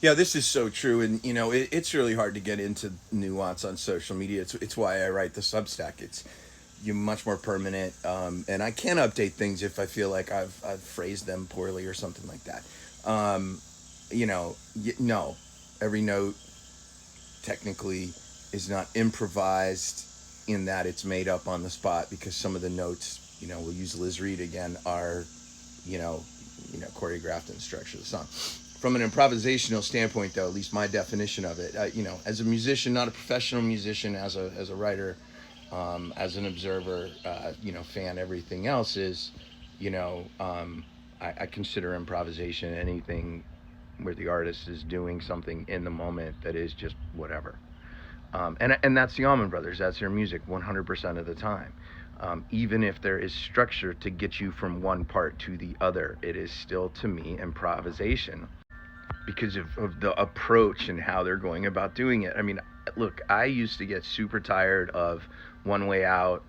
Yeah, this is so true, and it's really hard to get into nuance on social media. It's why I write the Substack. It's you're much more permanent, and I can update things if I feel like I've phrased them poorly or something like that. Um, no, every note technically is not improvised in that it's made up on the spot because some of the notes, we'll use Liz Reed again, are you know, choreographed and structured the song. From an improvisational standpoint, though, at least my definition of it, as a musician, not a professional musician, as a writer, as an observer, fan, everything else is, I consider improvisation anything where the artist is doing something in the moment that is just whatever. And that's the Allman Brothers. That's their music 100% of the time. Even if there is structure to get you from one part to the other, it is still, to me, improvisation because of the approach and how they're going about doing it. I mean, look, I used to get super tired of One Way Out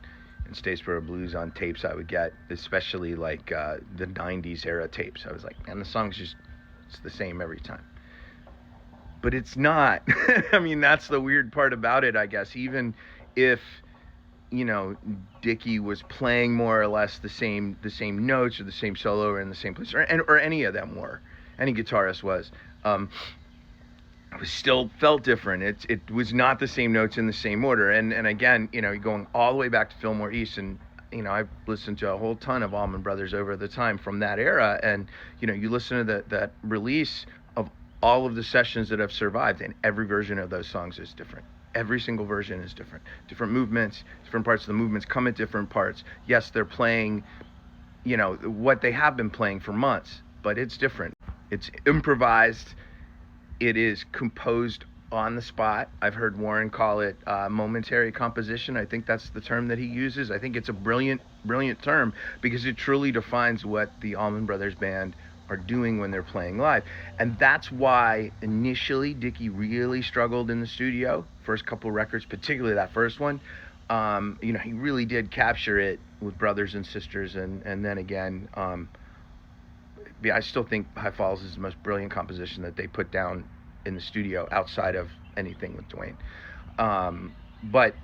and Statesboro Blues on tapes I would get, especially like the 90s era tapes. I was like, man, the song's it's the same every time. But it's not. I mean, that's the weird part about it, I guess. Even if Dickie was playing more or less the same notes or the same solo or in the same place, or any of them were, any guitarist was, it was still felt different. It was not the same notes in the same order. And again, going all the way back to Fillmore East, and I've listened to a whole ton of Allman Brothers over the time from that era, and you listen to that release of all of the sessions that have survived, and every version of those songs is different. Every single version is different. Different movements, different parts of the movements come at different parts. Yes, they're playing, what they have been playing for months, but it's different. It's improvised. It is composed on the spot. I've heard Warren call it momentary composition. I think that's the term that he uses. I think it's a brilliant, brilliant term because it truly defines what the Allman Brothers Band are doing when they're playing live. And that's why initially Dickie really struggled in the studio. First couple records, particularly that first one, he really did capture it with Brothers and Sisters, and then again, I still think High Falls is the most brilliant composition that they put down in the studio outside of anything with Duane. But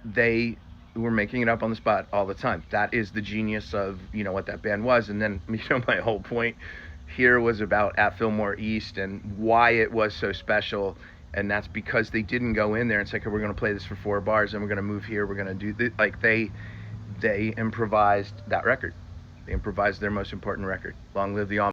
they were making it up on the spot all the time. That is the genius of what that band was. And then my whole point here was about at Fillmore East and why it was so special. And that's because they didn't go in there and say, okay, we're going to play this for 4 bars and we're going to move here, we're going to do this. Like they improvised that record. They improvised their most important record. Long live the